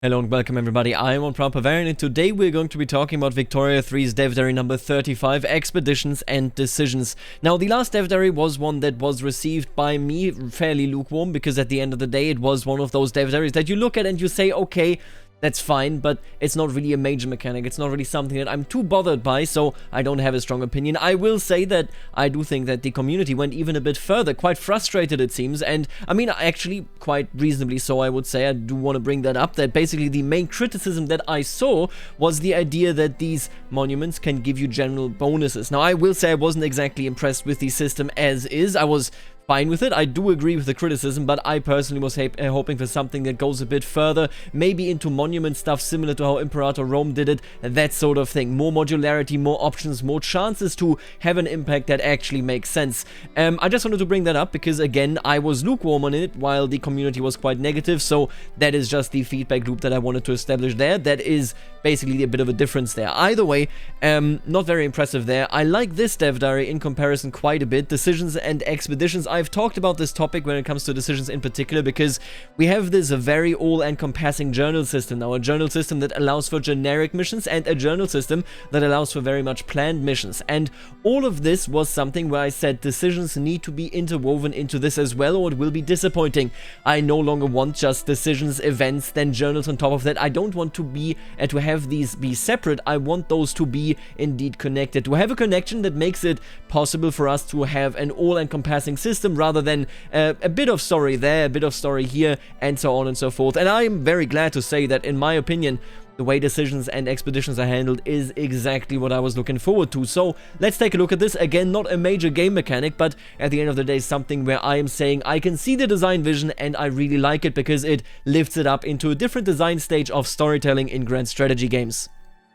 Hello and welcome everybody, I am Proud Bavarian and today we're going to be talking about Victoria 3's Dev Diary number 35, Expeditions and Decisions. Now the last Dev Diary was one that was received by me fairly lukewarm because at the end of the day it was one of those Dev Diaries that you look at and you say, okay, that's fine, but it's not really a major mechanic, it's not really something that I'm too bothered by, so I don't have a strong opinion. I will say that I do think that the community went even a bit further, quite frustrated it seems, and I mean actually quite reasonably so I would say. I do want to bring that up, that basically the main criticism that I saw was the idea that these monuments can give you general bonuses. Now I will say I wasn't exactly impressed with the system as is. I was fine with it. I do agree with the criticism, but I personally was hoping for something that goes a bit further, maybe into monument stuff similar to how Imperator Rome did it, that sort of thing. More modularity, more options, more chances to have an impact that actually makes sense. I just wanted to bring that up because, again, I was lukewarm on it while the community was quite negative, so that is just the feedback loop that I wanted to establish there. That is basically a bit of a difference there. Either way, not very impressive there. I like this Dev Diary in comparison quite a bit. Decisions and Expeditions, I've talked about this topic when it comes to decisions in particular because we have this very all-encompassing journal system now, a journal system that allows for generic missions and a journal system that allows for very much planned missions, and all of this was something where I said decisions need to be interwoven into this as well or it will be disappointing. I no longer want just decisions, events, then journals on top of that. I don't want to be to have these be separate. I want those to be indeed connected, to have a connection that makes it possible for us to have an all-encompassing system rather than a bit of story there, a bit of story here, and so on and so forth. And I'm very glad to say that, in my opinion, the way decisions and expeditions are handled is exactly what I was looking forward to. So let's take a look at this. Again, not a major game mechanic, but at the end of the day, something where I am saying I can see the design vision and I really like it because it lifts it up into a different design stage of storytelling in grand strategy games.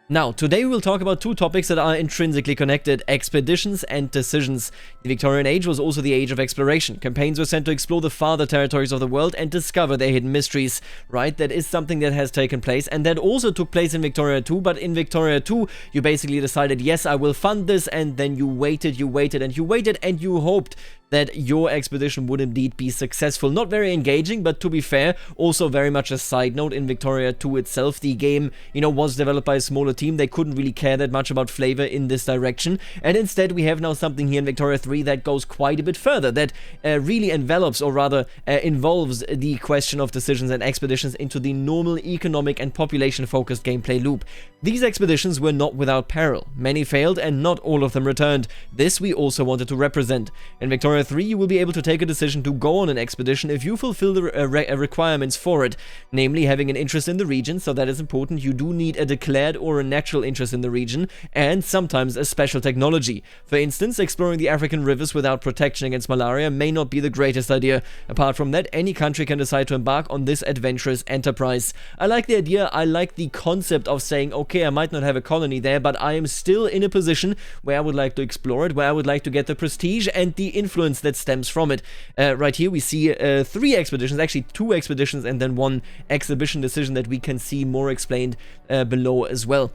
Now, today we will talk about two topics that are intrinsically connected: expeditions and decisions. The Victorian Age was also the age of exploration. Campaigns were sent to explore the farther territories of the world and discover their hidden mysteries, right? That is something that has taken place, and that also took place in Victoria 2, but in Victoria 2, you basically decided, yes, I will fund this, and then you waited, and you hoped that your expedition would indeed be successful. Not very engaging, but to be fair, also very much a side note. In Victoria 2 itself, the game, was developed by a smaller team. They couldn't really care that much about flavor in this direction, and instead we have now something here in Victoria 3 that goes quite a bit further, that really envelops, or rather involves the question of decisions and expeditions into the normal economic and population-focused gameplay loop. These expeditions were not without peril. Many failed and not all of them returned. This we also wanted to represent. In Victoria 3, you will be able to take a decision to go on an expedition if you fulfill the requirements for it, namely having an interest in the region, so that is important. You do need a declared or a natural interest in the region, and sometimes a special technology. For instance, exploring the African rivers without protection against malaria may not be the greatest idea. Apart from that, any country can decide to embark on this adventurous enterprise. I like the idea, I like the concept of saying, okay, I might not have a colony there, but I am still in a position where I would like to explore it, where I would like to get the prestige and the influence that stems from it. Right here we see 3 expeditions, actually 2 expeditions, and then 1 exhibition decision that we can see more explained below as well.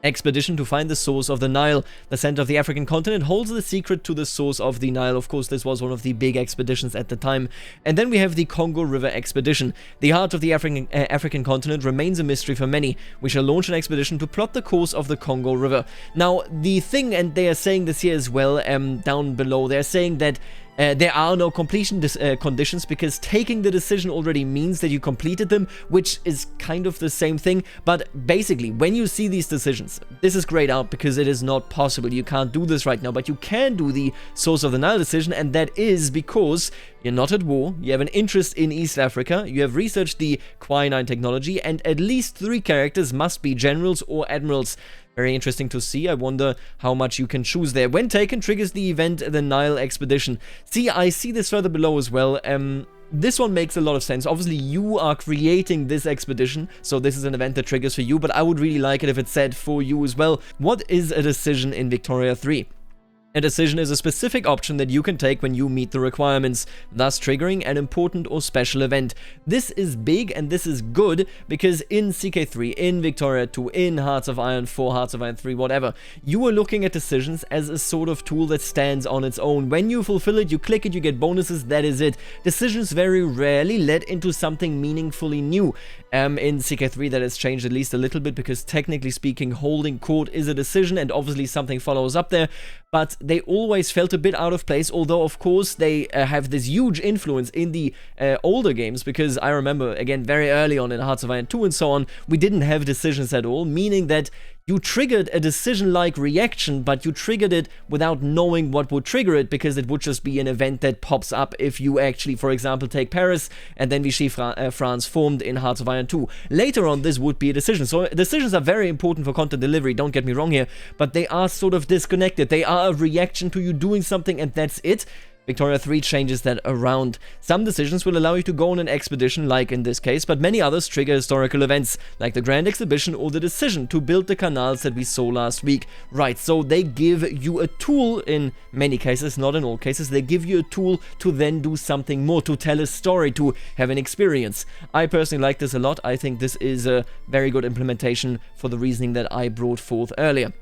Expedition to find the source of the Nile. The center of the African continent holds the secret to the source of the Nile. Of course, this was one of the big expeditions at the time. And then we have the Congo River expedition. The heart of the African continent remains a mystery for many. We shall launch an expedition to plot the course of the Congo River. Now, the thing, and they are saying this here as well, down below, they're saying that there are no completion conditions because taking the decision already means that you completed them, which is kind of the same thing. But basically, when you see these decisions, this is grayed out because it is not possible. You can't do this right now, but you can do the source of the Nile decision, and that is because you're not at war, you have an interest in East Africa, you have researched the quinine technology, and at least 3 characters must be generals or admirals. Very interesting to see. I wonder how much you can choose there. When taken, triggers the event the Nile Expedition. See, I see this further below as well. This one makes a lot of sense. Obviously, you are creating this expedition, so this is an event that triggers for you, but I would really like it if it said for you as well. What is a decision in Victoria 3? A decision is a specific option that you can take when you meet the requirements, thus triggering an important or special event. This is big and this is good because in CK3, in Victoria 2, in Hearts of Iron 4, Hearts of Iron 3, whatever, you are looking at decisions as a sort of tool that stands on its own. When you fulfill it, you click it, you get bonuses, that is it. Decisions very rarely led into something meaningfully new. In CK3 that has changed at least a little bit because technically speaking, holding court is a decision and obviously something follows up there. But they always felt a bit out of place, although of course they have this huge influence in the older games, because I remember, again, very early on in Hearts of Iron 2 and so on, we didn't have decisions at all, meaning that you triggered a decision-like reaction, but you triggered it without knowing what would trigger it, because it would just be an event that pops up if you actually, for example, take Paris, and then Vichy France formed in Hearts of Iron 2. Later on, this would be a decision. So decisions are very important for content delivery, don't get me wrong here, but they are sort of disconnected. They are a reaction to you doing something, and that's it. Victoria 3 changes that around. Some decisions will allow you to go on an expedition, like in this case, but many others trigger historical events, like the Grand Exhibition or the decision to build the canals that we saw last week. Right, so they give you a tool in many cases, not in all cases, they give you a tool to then do something more, to tell a story, to have an experience. I personally like this a lot. I think this is a very good implementation for the reasoning that I brought forth earlier.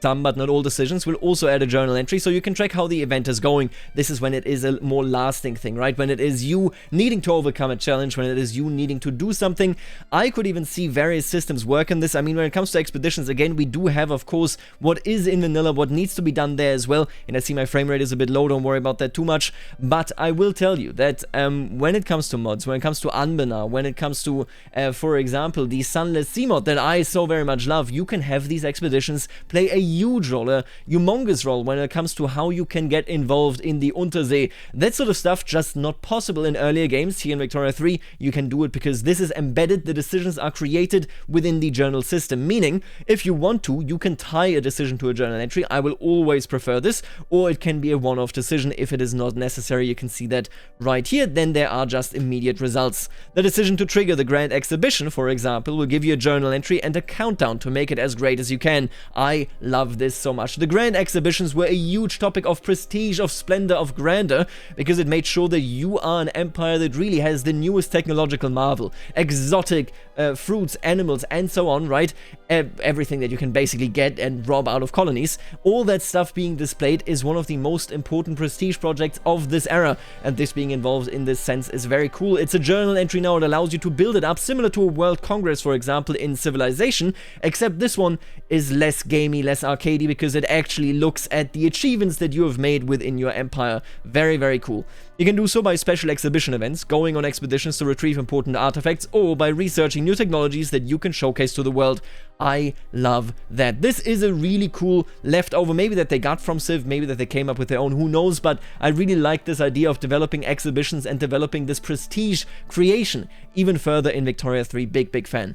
Some, but not all decisions will also add a journal entry, so you can track how the event is going. This is when it is a more lasting thing, right? When it is you needing to overcome a challenge, when it is you needing to do something. I could even see various systems work on this. I mean, when it comes to expeditions, again, we do have, of course, what is in vanilla, what needs to be done there as well. And I see my frame rate is a bit low, don't worry about that too much. But I will tell you that when it comes to mods, when it comes to Anbana, when it comes to, for example, the Sunless Sea mod that I so very much love, you can have these expeditions play a huge role, a humongous role when it comes to how you can get involved in the Untersee. That sort of stuff just not possible in earlier games. Here in Victoria 3, you can do it because this is embedded. The decisions are created within the journal system, meaning if you want to, you can tie a decision to a journal entry. I will always prefer this, or it can be a one-off decision if it is not necessary. You can see that right here. Then there are just immediate results. The decision to trigger the Grand Exhibition, for example, will give you a journal entry and a countdown to make it as great as you can. I love this so much. The Grand Exhibitions were a huge topic of prestige, of splendor, of grandeur, because it made sure that you are an empire that really has the newest technological marvel, exotic fruits, animals, and so on, right? Everything that you can basically get and rob out of colonies. All that stuff being displayed is one of the most important prestige projects of this era, and this being involved in this sense is very cool. It's a journal entry now. It allows you to build it up, similar to a World Congress, for example, in Civilization, except this one is less gamey, less arcadey, because it actually looks at the achievements that you have made within your empire. Very, very cool. You can do so by special exhibition events, going on expeditions to retrieve important artifacts, or by researching new technologies that you can showcase to the world. I love that. This is a really cool leftover, maybe that they got from Civ, maybe that they came up with their own, who knows, but I really like this idea of developing exhibitions and developing this prestige creation even further in Victoria 3. Big fan.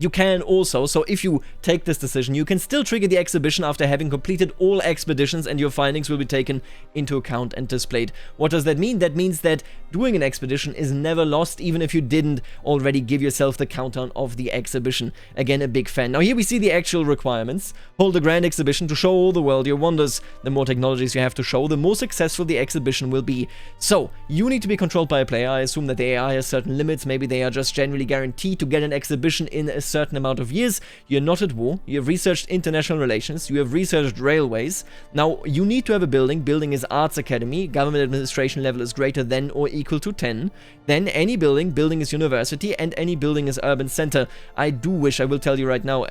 You can also, so if you take this decision, you can still trigger the exhibition after having completed all expeditions, and your findings will be taken into account and displayed. What does that mean? That means that doing an expedition is never lost, even if you didn't already give yourself the countdown of the exhibition. Again, a big fan. Now here we see the actual requirements. Hold a grand exhibition to show all the world your wonders. The more technologies you have to show, the more successful the exhibition will be. So, you need to be controlled by a player. I assume that the AI has certain limits. Maybe they are just generally guaranteed to get an exhibition in a certain amount of years. You're not at war. You have researched international relations. You have researched railways. Now, you need to have a building. Building is Arts Academy. Government administration level is greater than or equal to 10. Then any building. Building is university. And any building is urban center. I do wish, I will tell you right now,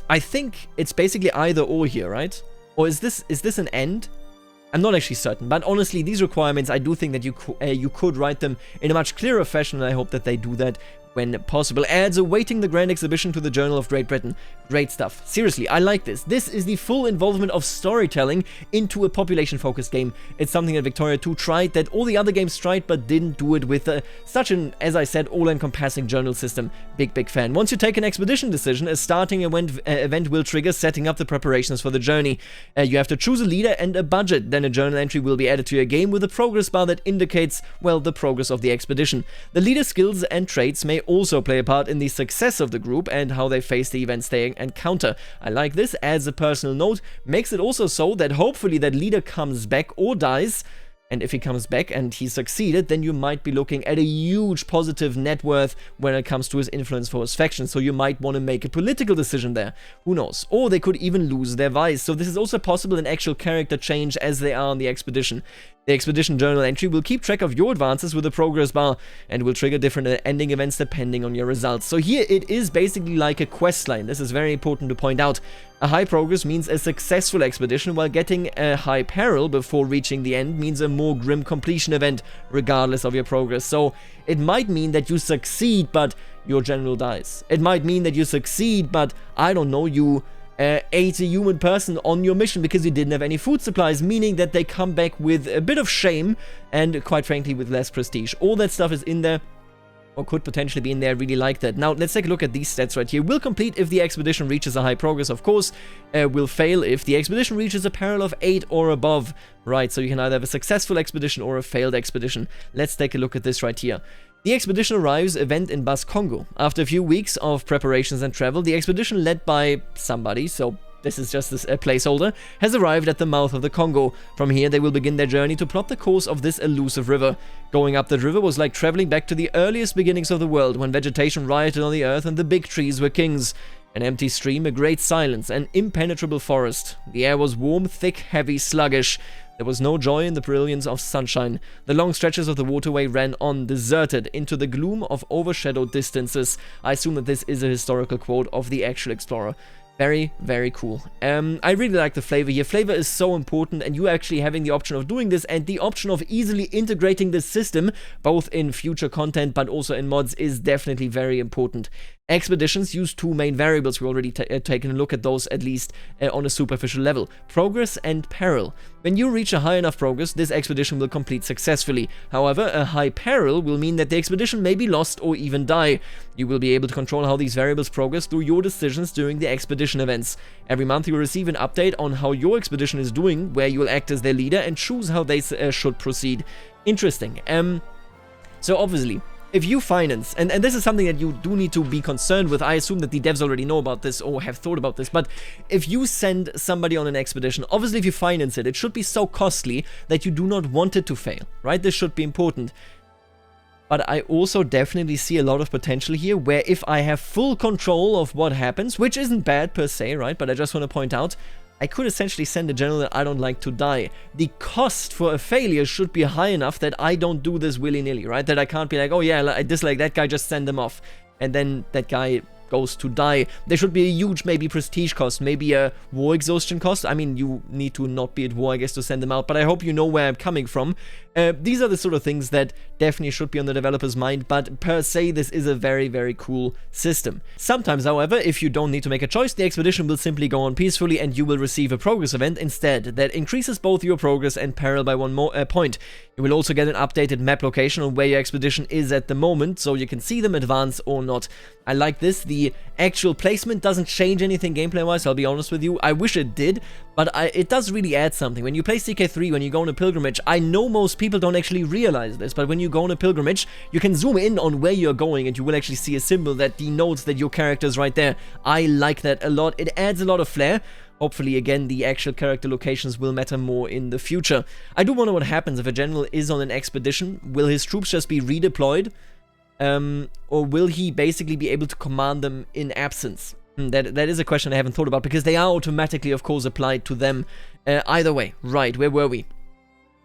I think it's basically either or here, right? Or is this an end? I'm not actually certain, but honestly, these requirements, I do think that you could write them in a much clearer fashion, and I hope that they do that when possible. Adds awaiting the Grand Exhibition to the Journal of Great Britain. Great stuff. Seriously, I like this. This is the full involvement of storytelling into a population-focused game. It's something that Victoria 2 tried, that all the other games tried, but didn't do it with such an, as I said, all-encompassing journal system. Big fan. Once you take an expedition decision, a starting event will trigger, setting up the preparations for the journey. You have to choose a leader and a budget. Then a journal entry will be added to your game with a progress bar that indicates, well, the progress of the expedition. The leader's skills and traits may may also play a part in the success of the group and how they face the events they encounter. I like this. Adds a personal note, makes it also so that hopefully that leader comes back or dies. And if he comes back and he succeeded, then you might be looking at a huge positive net worth when it comes to his influence for his faction. So you might want to make a political decision there. Who knows? Or they could even lose their vice. So this is also possible in actual character change as they are on the expedition. The expedition journal entry will keep track of your advances with a progress bar and will trigger different ending events depending on your results. So here it is basically like a quest line. This is very important to point out. A high progress means a successful expedition, while getting a high peril before reaching the end means a more grim completion event, regardless of your progress. So it might mean that you succeed, but your general dies. It might mean that you succeed, but I don't know, you ate a human person on your mission because you didn't have any food supplies, meaning that they come back with a bit of shame and, quite frankly, with less prestige. All that stuff is in there, or could potentially be in there. I really like that. Now, let's take a look at these stats right here. Will complete if the expedition reaches a high progress, of course. Will fail if the expedition reaches a peril of 8 or above. Right, so you can either have a successful expedition or a failed expedition. Let's take a look at this right here. The expedition arrives event in Bas-Congo. After a few weeks of preparations and travel, the expedition led by somebody, so this is just a placeholder, has arrived at the mouth of the Congo. From here, they will begin their journey to plot the course of this elusive river. Going up that river was like traveling back to the earliest beginnings of the world, when vegetation rioted on the earth and the big trees were kings. An empty stream, a great silence, an impenetrable forest. The air was warm, thick, heavy, sluggish. There was no joy in the brilliance of sunshine. The long stretches of the waterway ran on, deserted, into the gloom of overshadowed distances. I assume that this is a historical quote of the actual explorer. Very, very cool. I really like the flavor here. Flavor is so important, and you actually having the option of doing this and the option of easily integrating this system, both in future content but also in mods, is definitely very important. Expeditions use two main variables. We already taken a look at those, at least on a superficial level. Progress and peril. When you reach a high enough progress, this expedition will complete successfully. However, a high peril will mean that the expedition may be lost or even die. You will be able to control how these variables progress through your decisions during the expedition events. Every month you will receive an update on how your expedition is doing, where you will act as their leader and choose how they should proceed. Interesting. So obviously, if you finance, and this is something that you do need to be concerned with, I assume that the devs already know about this or have thought about this, but if you send somebody on an expedition, obviously if you finance it, it should be so costly that you do not want it to fail, right? This should be important. But I also definitely see a lot of potential here, where if I have full control of what happens, which isn't bad per se, right? But I just want to point out, I could essentially send a general that I don't like to die. The cost for a failure should be high enough that I don't do this willy-nilly, right? That I can't be like, oh yeah, I dislike that guy, just send him off. And then that guy goes to die. There should be a huge maybe prestige cost, maybe a war exhaustion cost. I mean, you need to not be at war, I guess, to send them out, but I hope you know where I'm coming from. These are the sort of things that definitely should be on the developer's mind, but per se, this is a very, very cool system. Sometimes, however, if you don't need to make a choice, the expedition will simply go on peacefully and you will receive a progress event instead that increases both your progress and peril by one more point. You will also get an updated map location on where your expedition is at the moment, so you can see them advance or not. I like this. The actual placement doesn't change anything gameplay-wise, I'll be honest with you. I wish it did, but it does really add something. When you play CK3, when you go on a pilgrimage, I know most people don't actually realize this, but when you go on a pilgrimage, you can zoom in on where you're going and you will actually see a symbol that denotes that your character is right there. I like that a lot. It adds a lot of flair. Hopefully, again, the actual character locations will matter more in the future. I do wonder what happens if a general is on an expedition. Will his troops just be redeployed? Or will he basically be able to command them in absence? That is a question I haven't thought about, because they are automatically, of course, applied to them. Either way, right, where were we?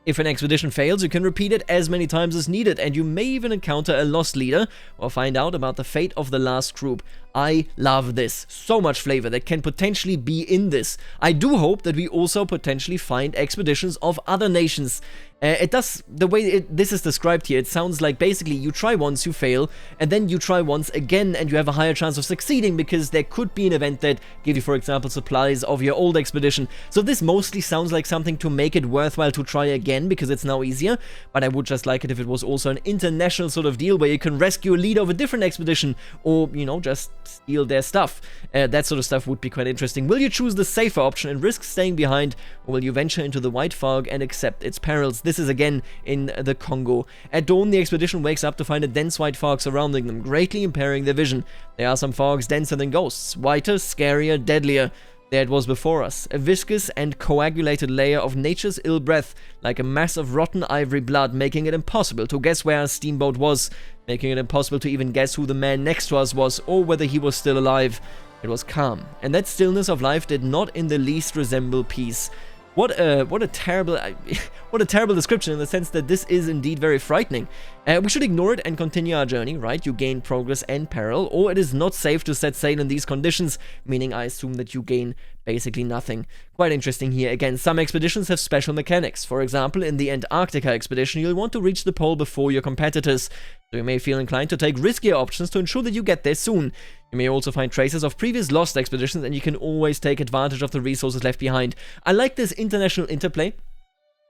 If an expedition fails, you can repeat it as many times as needed, and you may even encounter a lost leader or find out about the fate of the last group. I love this. So much flavor that can potentially be in this. I do hope that we also potentially find expeditions of other nations. It does, the way this is described here, it sounds like basically you try once, you fail, and then you try once again and you have a higher chance of succeeding, because there could be an event that give you, for example, supplies of your old expedition. So this mostly sounds like something to make it worthwhile to try again, because it's now easier, but I would just like it if it was also an international sort of deal where you can rescue a leader of a different expedition, or, you know, just steal their stuff. That sort of stuff would be quite interesting. Will you choose the safer option and risk staying behind, or will you venture into the white fog and accept its perils? This is again in the Congo. At dawn, the expedition wakes up to find a dense white fog surrounding them, greatly impairing their vision. There are some fogs denser than ghosts, whiter, scarier, deadlier. There it was before us, a viscous and coagulated layer of nature's ill breath, like a mass of rotten ivory blood, making it impossible to guess where our steamboat was, making it impossible to even guess who the man next to us was, or whether he was still alive. It was calm, and that stillness of life did not in the least resemble peace. What a terrible description, in the sense that this is indeed very frightening. We should ignore it and continue our journey, right? You gain progress and peril, or it is not safe to set sail in these conditions, meaning I assume that you gain basically nothing. Quite interesting here. Again, some expeditions have special mechanics. For example, in the Antarctica expedition, you'll want to reach the pole before your competitors, so you may feel inclined to take riskier options to ensure that you get there soon. You may also find traces of previous lost expeditions, and you can always take advantage of the resources left behind. I like this international interplay,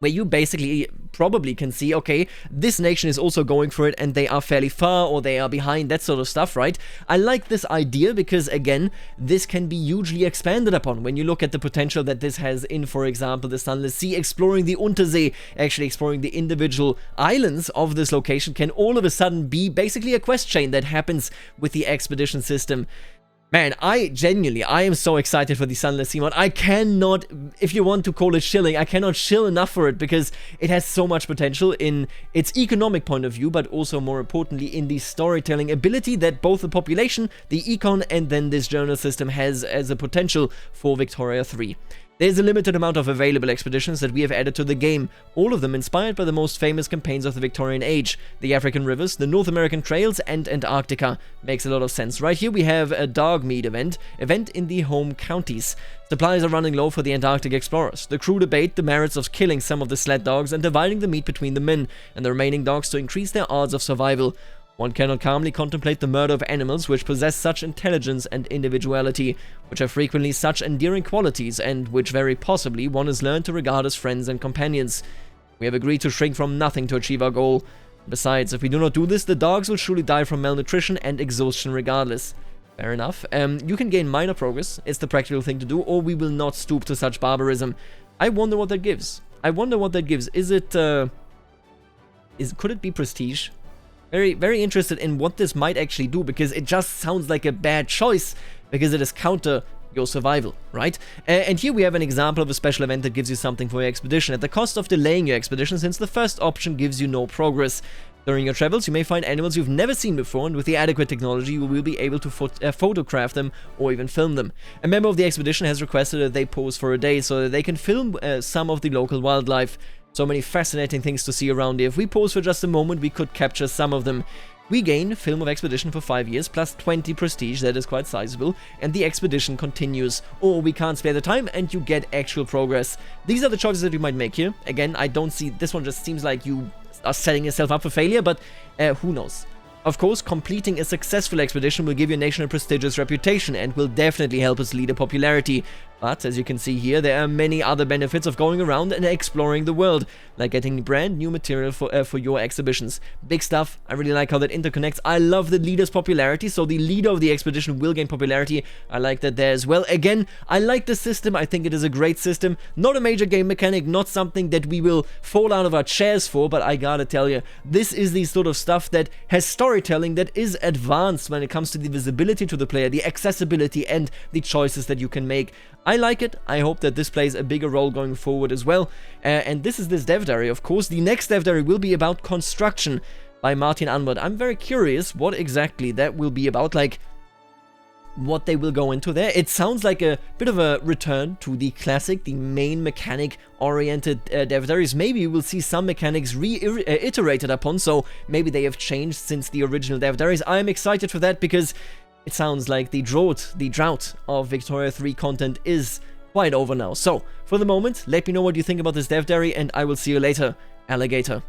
where you basically probably can see, okay, this nation is also going for it and they are fairly far or they are behind, that sort of stuff, right? I like this idea because, again, this can be hugely expanded upon when you look at the potential that this has in, for example, the Sunless Sea. Exploring the Untersee, actually exploring the individual islands of this location, can all of a sudden be basically a quest chain that happens with the expedition system. Man, I am so excited for the Sunless Sea mod. I cannot, if you want to call it shilling, I cannot shill enough for it because it has so much potential in its economic point of view, but also more importantly in the storytelling ability that both the population, the econ, and then this journal system has as a potential for Victoria 3. There's a limited amount of available expeditions that we have added to the game, all of them inspired by the most famous campaigns of the Victorian Age. The African rivers, the North American trails, and Antarctica. Makes a lot of sense. Right here we have a dog meat event in the home counties. Supplies are running low for the Antarctic explorers. The crew debate the merits of killing some of the sled dogs and dividing the meat between the men and the remaining dogs to increase their odds of survival. One cannot calmly contemplate the murder of animals which possess such intelligence and individuality, which have frequently such endearing qualities, and which very possibly one has learned to regard as friends and companions. We have agreed to shrink from nothing to achieve our goal. Besides, if we do not do this, the dogs will surely die from malnutrition and exhaustion regardless. Fair enough. You can gain minor progress, it's the practical thing to do, or we will not stoop to such barbarism. I wonder what that gives. Is it, could it be prestige? Very, very interested in what this might actually do, because it just sounds like a bad choice, because it is counter your survival, right? And here we have an example of a special event that gives you something for your expedition at the cost of delaying your expedition, since the first option gives you no progress. During your travels, you may find animals you've never seen before, and with the adequate technology, you will be able to photograph them or even film them. A member of the expedition has requested that they pose for a day so that they can film some of the local wildlife. So many fascinating things to see around here. If we pause for just a moment, we could capture some of them. We gain Film of Expedition for 5 years, plus 20 prestige, that is quite sizable, and the expedition continues. Or we can't spare the time, and you get actual progress. These are the choices that you might make here. Again, I don't see, this one just seems like you are setting yourself up for failure, but who knows. Of course, completing a successful expedition will give your nation a prestigious reputation and will definitely help us lead a popularity. But, as you can see here, there are many other benefits of going around and exploring the world, like getting brand new material for your exhibitions. Big stuff. I really like how that interconnects. I love the leader's popularity, so the leader of the expedition will gain popularity. I like that there as well. Again, I like the system. I think it is a great system. Not a major game mechanic, not something that we will fall out of our chairs for, but I gotta tell you, this is the sort of stuff that has storytelling that is advanced when it comes to the visibility to the player, the accessibility, and the choices that you can make. I like it. I hope that this plays a bigger role going forward as well. And this is this dev diary, of course. The next dev diary will be about construction by Martin Anward. I'm very curious what exactly that will be about, like what they will go into there. It sounds like a bit of a return to the classic, the main mechanic-oriented dev diaries. Maybe we'll see some mechanics reiterated upon, so maybe they have changed since the original dev diaries. I'm excited for that because it sounds like the drought of Victoria 3 content is quite over now. So, for the moment, let me know what you think about this dev diary, and I will see you later, alligator.